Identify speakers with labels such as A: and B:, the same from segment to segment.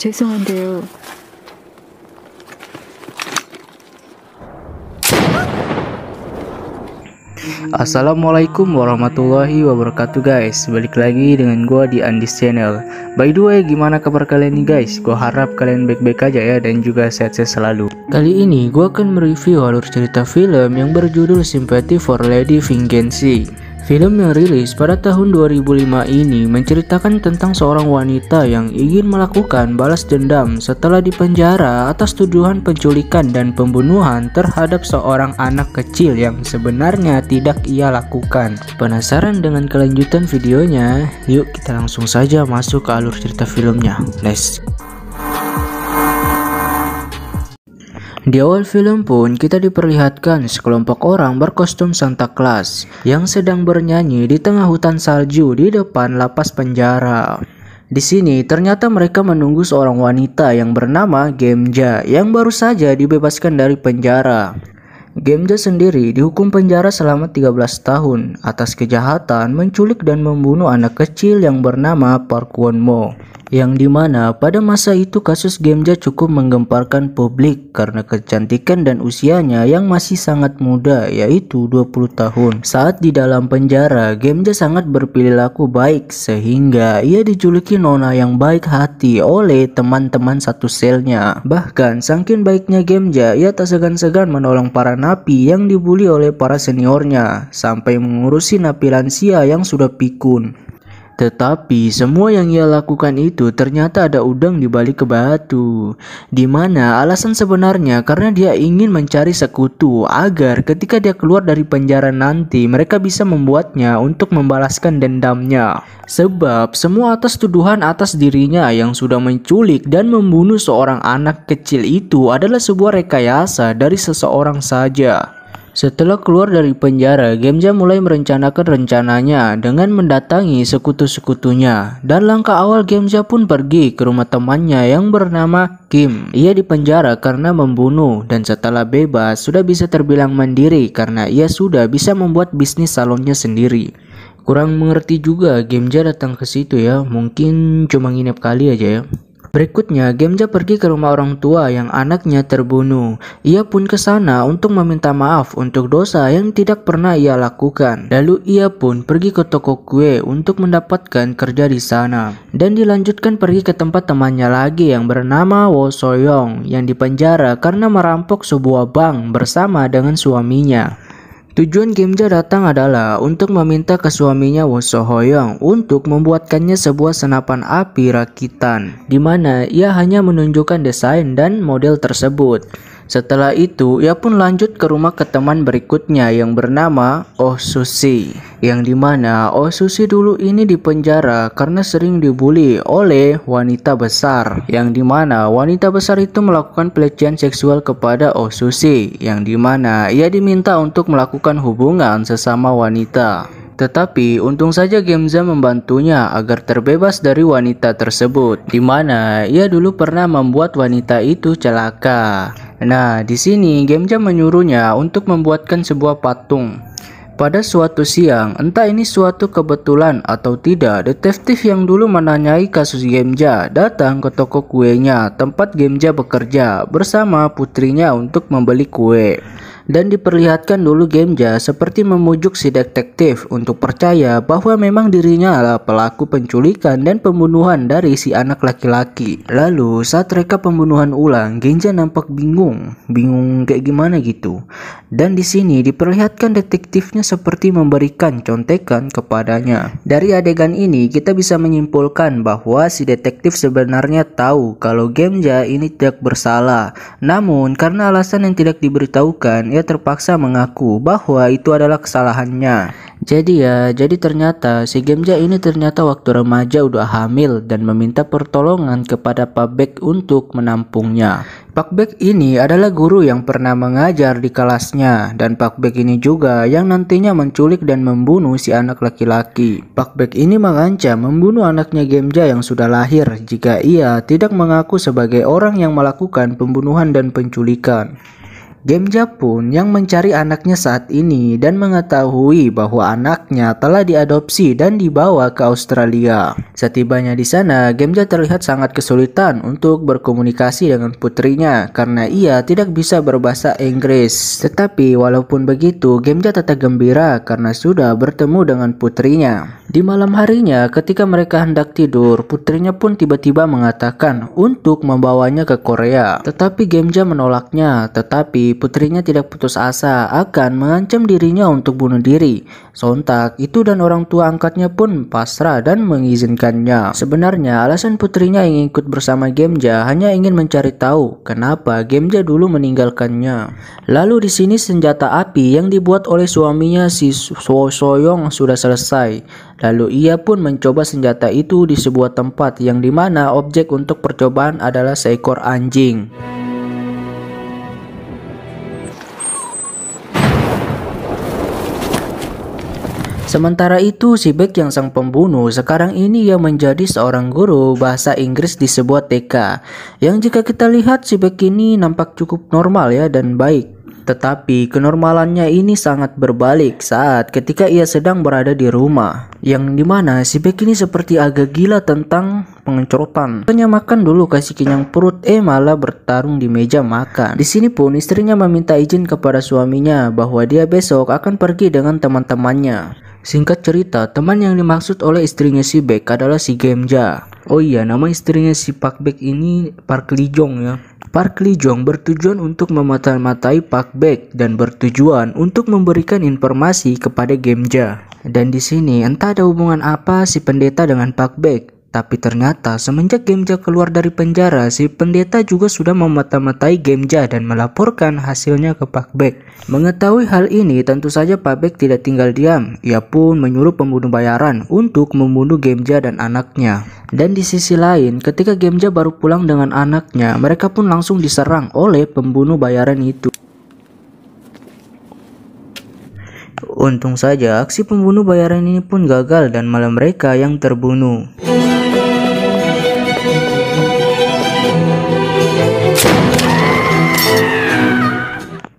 A: 죄송한데요.
B: Assalamualaikum warahmatullahi wabarakatuh guys. Balik lagi dengan gua di Andis Channel. By the way, gimana kabar kalian nih guys? Gua harap kalian baik-baik aja ya, dan juga sehat-sehat selalu. Kali ini gua akan mereview alur cerita film yang berjudul Sympathy for Lady Vingancy. Film yang rilis pada tahun 2005 ini menceritakan tentang seorang wanita yang ingin melakukan balas dendam setelah dipenjara atas tuduhan penculikan dan pembunuhan terhadap seorang anak kecil yang sebenarnya tidak ia lakukan. Penasaran dengan kelanjutan videonya? Yuk kita langsung saja masuk ke alur cerita filmnya. Let's go. Di awal film pun kita diperlihatkan sekelompok orang berkostum Santa Claus yang sedang bernyanyi di tengah hutan salju di depan lapas penjara. Di sini ternyata mereka menunggu seorang wanita yang bernama Gemja yang baru saja dibebaskan dari penjara. Gemja sendiri dihukum penjara selama 13 tahun atas kejahatan menculik dan membunuh anak kecil yang bernama Park Won Mo. Yang dimana pada masa itu kasus Gemja cukup menggemparkan publik karena kecantikan dan usianya yang masih sangat muda, yaitu 20 tahun. Saat di dalam penjara, Gemja sangat berperilaku baik sehingga ia dijuluki nona yang baik hati oleh teman-teman satu selnya. Bahkan saking baiknya Gemja, ia tak segan-segan menolong para napi yang dibully oleh para seniornya sampai mengurusi napi lansia yang sudah pikun. Tetapi semua yang ia lakukan itu ternyata ada udang di balik batu, dimana alasan sebenarnya karena dia ingin mencari sekutu agar ketika dia keluar dari penjara nanti mereka bisa membuatnya untuk membalaskan dendamnya. Sebab semua atas tuduhan atas dirinya yang sudah menculik dan membunuh seorang anak kecil itu adalah sebuah rekayasa dari seseorang saja. Setelah keluar dari penjara, Gemja mulai merencanakan rencananya dengan mendatangi sekutu-sekutunya. Dan langkah awal Gemja pun pergi ke rumah temannya yang bernama Kim. Ia dipenjara karena membunuh dan setelah bebas sudah bisa terbilang mandiri karena ia sudah bisa membuat bisnis salonnya sendiri. Kurang mengerti juga Gemja datang ke situ ya, mungkin cuma nginep kali aja ya. Berikutnya, Gemja pergi ke rumah orang tua yang anaknya terbunuh. Ia pun ke sana untuk meminta maaf untuk dosa yang tidak pernah ia lakukan. Lalu ia pun pergi ke toko kue untuk mendapatkan kerja di sana. Dan dilanjutkan pergi ke tempat temannya lagi yang bernama Wo Soyoung yang dipenjara karena merampok sebuah bank bersama dengan suaminya. Tujuan Gemja datang adalah untuk meminta ke suaminya Wo Sohoyong untuk membuatkannya sebuah senapan api rakitan, di mana ia hanya menunjukkan desain dan model tersebut. Setelah itu, ia pun lanjut ke rumah ke teman berikutnya yang bernama Oh Susi, yang dimana Oh Susi dulu ini dipenjara karena sering dibully oleh wanita besar, yang dimana wanita besar itu melakukan pelecehan seksual kepada Oh Susi, yang dimana ia diminta untuk melakukan hubungan sesama wanita. Tetapi untung saja Gemja membantunya agar terbebas dari wanita tersebut, di mana ia dulu pernah membuat wanita itu celaka. Nah, di sini Gemja menyuruhnya untuk membuatkan sebuah patung. Pada suatu siang, entah ini suatu kebetulan atau tidak, detektif yang dulu menanyai kasus Gemja datang ke toko kuenya tempat Gemja bekerja bersama putrinya untuk membeli kue. Dan diperlihatkan dulu Gemja seperti memujuk si detektif untuk percaya bahwa memang dirinya adalah pelaku penculikan dan pembunuhan dari si anak laki-laki. Lalu saat reka pembunuhan ulang, Gemja nampak bingung kayak gimana gitu. Dan di sini diperlihatkan detektifnya seperti memberikan contekan kepadanya. Dari adegan ini kita bisa menyimpulkan bahwa si detektif sebenarnya tahu kalau Gemja ini tidak bersalah. Namun karena alasan yang tidak diberitahukan, ia terpaksa mengaku bahwa itu adalah kesalahannya. Jadi ternyata si Gemja ini ternyata waktu remaja udah hamil dan meminta pertolongan kepada Pak Bek untuk menampungnya. Pak Bek ini adalah guru yang pernah mengajar di kelasnya, dan Pak Bek ini juga yang nantinya menculik dan membunuh si anak laki-laki. Pak Bek ini mengancam membunuh anaknya Gemja yang sudah lahir jika ia tidak mengaku sebagai orang yang melakukan pembunuhan dan penculikan. Gemja pun yang mencari anaknya saat ini dan mengetahui bahwa anaknya telah diadopsi dan dibawa ke Australia. Setibanya di sana, Gemja terlihat sangat kesulitan untuk berkomunikasi dengan putrinya karena ia tidak bisa berbahasa Inggris. Tetapi walaupun begitu, Gemja tetap gembira karena sudah bertemu dengan putrinya. Di malam harinya, ketika mereka hendak tidur, putrinya pun tiba-tiba mengatakan untuk membawanya ke Korea. Tetapi Gemja menolaknya, tetapi putrinya tidak putus asa akan mengancam dirinya untuk bunuh diri. Sontak itu dan orang tua angkatnya pun pasrah dan mengizinkannya. Sebenarnya alasan putrinya ingin ikut bersama Gemja hanya ingin mencari tahu kenapa Gemja dulu meninggalkannya. Lalu di sini senjata api yang dibuat oleh suaminya si Soyoung sudah selesai. Lalu ia pun mencoba senjata itu di sebuah tempat yang dimana objek untuk percobaan adalah seekor anjing. Sementara itu, si Baek yang sang pembunuh sekarang ini ia menjadi seorang guru bahasa Inggris di sebuah TK. Yang jika kita lihat si Baek ini nampak cukup normal ya dan baik. Tetapi kenormalannya ini sangat berbalik saat ketika ia sedang berada di rumah. Yang dimana si Baek ini seperti agak gila tentang pengecotan. Hanya makan dulu kasih kenyang perut, malah bertarung di meja makan. Di sini pun istrinya meminta izin kepada suaminya bahwa dia besok akan pergi dengan teman-temannya. Singkat cerita, teman yang dimaksud oleh istrinya si Baek adalah si Gemja. Oh iya, nama istrinya si Park Baek ini Park Lee Jong ya. Park Lee Jong bertujuan untuk memata-matai Park Baek dan bertujuan untuk memberikan informasi kepada Gemja. Dan di sini entah ada hubungan apa si pendeta dengan Park Baek. Tapi ternyata semenjak Gemja keluar dari penjara, si pendeta juga sudah memata-matai Gemja dan melaporkan hasilnya ke Park Baek. Mengetahui hal ini, tentu saja Park Baek tidak tinggal diam. Ia pun menyuruh pembunuh bayaran untuk membunuh Gemja dan anaknya. Dan di sisi lain, ketika Gemja baru pulang dengan anaknya, mereka pun langsung diserang oleh pembunuh bayaran itu. Untung saja aksi pembunuh bayaran ini pun gagal dan malah mereka yang terbunuh.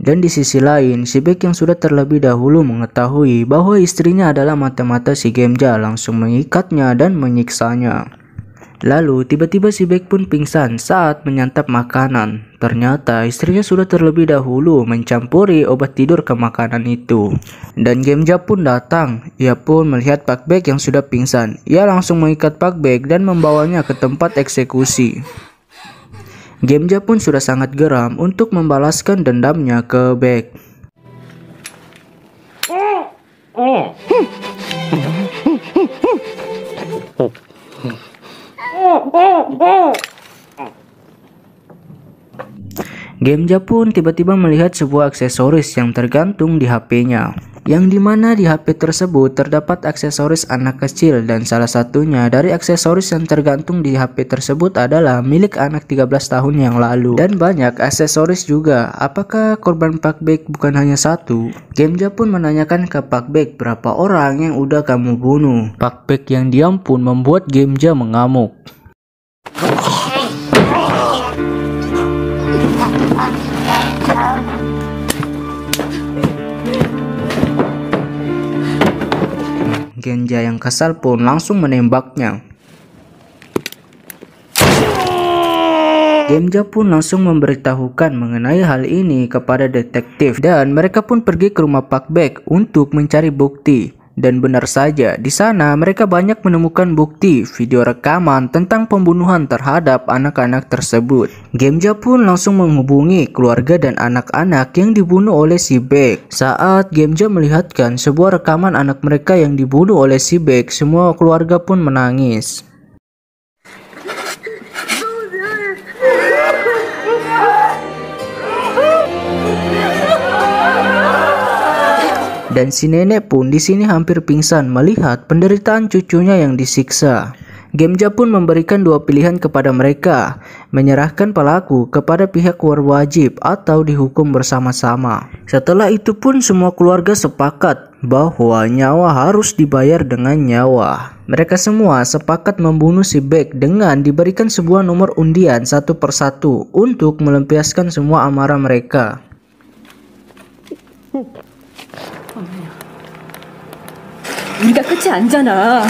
B: Dan di sisi lain, si Baek yang sudah terlebih dahulu mengetahui bahwa istrinya adalah mata-mata si Gemja langsung mengikatnya dan menyiksanya. Lalu tiba-tiba si Baek pun pingsan saat menyantap makanan. Ternyata istrinya sudah terlebih dahulu mencampuri obat tidur ke makanan itu. Dan Gemja pun datang. Ia pun melihat Park Baek yang sudah pingsan. Ia langsung mengikat Park Baek dan membawanya ke tempat eksekusi. Gemja pun sudah sangat geram untuk membalaskan dendamnya ke Baek. Gemja pun tiba-tiba melihat sebuah aksesoris yang tergantung di HP-nya. Yang dimana di HP tersebut terdapat aksesoris anak kecil dan salah satunya dari aksesoris yang tergantung di HP tersebut adalah milik anak 13 tahun yang lalu. Dan banyak aksesoris juga. Apakah korban Park Baek bukan hanya satu? Gemja pun menanyakan ke Park Baek berapa orang yang udah kamu bunuh. Park Baek yang diam pun membuat Gemja mengamuk. Gemja yang kesal pun langsung menembaknya. Gemja pun langsung memberitahukan mengenai hal ini kepada detektif dan mereka pun pergi ke rumah Park Baek untuk mencari bukti. Dan benar saja, di sana mereka banyak menemukan bukti video rekaman tentang pembunuhan terhadap anak-anak tersebut. Gemja pun langsung menghubungi keluarga dan anak-anak yang dibunuh oleh si Baek. Saat Gemja melihatkan sebuah rekaman anak mereka yang dibunuh oleh si Baek, semua keluarga pun menangis. Dan si nenek pun di sini hampir pingsan melihat penderitaan cucunya yang disiksa. Gemja pun memberikan dua pilihan kepada mereka, menyerahkan pelaku kepada pihak berwajib atau dihukum bersama-sama. Setelah itu pun semua keluarga sepakat bahwa nyawa harus dibayar dengan nyawa. Mereka semua sepakat membunuh si Baek dengan diberikan sebuah nomor undian satu persatu untuk melampiaskan semua amarah mereka.
A: 우리가 끝이 아니잖아.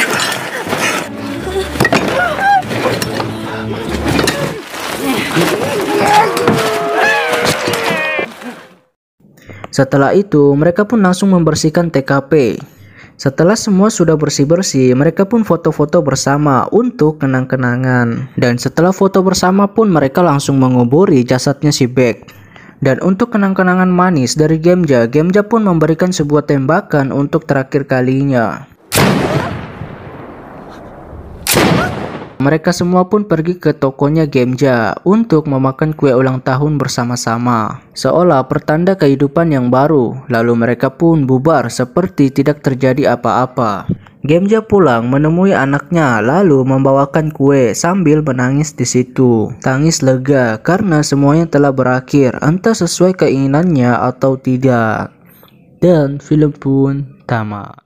B: Setelah itu, mereka pun langsung membersihkan TKP. Setelah semua sudah bersih-bersih, mereka pun foto-foto bersama untuk kenang-kenangan. Dan setelah foto bersama pun mereka langsung menguburi jasadnya si Baek. Dan untuk kenang-kenangan manis dari Gemja, Gemja pun memberikan sebuah tembakan untuk terakhir kalinya. Mereka semua pun pergi ke tokonya Gemja untuk memakan kue ulang tahun bersama-sama, seolah pertanda kehidupan yang baru. Lalu mereka pun bubar seperti tidak terjadi apa-apa. Gemja pulang menemui anaknya lalu membawakan kue sambil menangis di situ. Tangis lega karena semuanya telah berakhir, entah sesuai keinginannya atau tidak. Dan film pun tamat.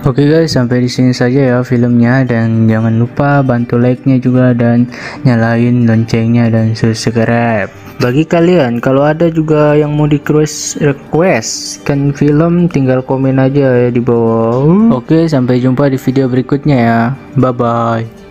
B: Oke guys, sampai di sini saja ya filmnya, dan jangan lupa bantu like-nya juga dan nyalain loncengnya dan subscribe. Bagi kalian kalau ada juga yang mau request kan film, tinggal komen aja ya di bawah. Oke, sampai jumpa di video berikutnya ya. Bye bye.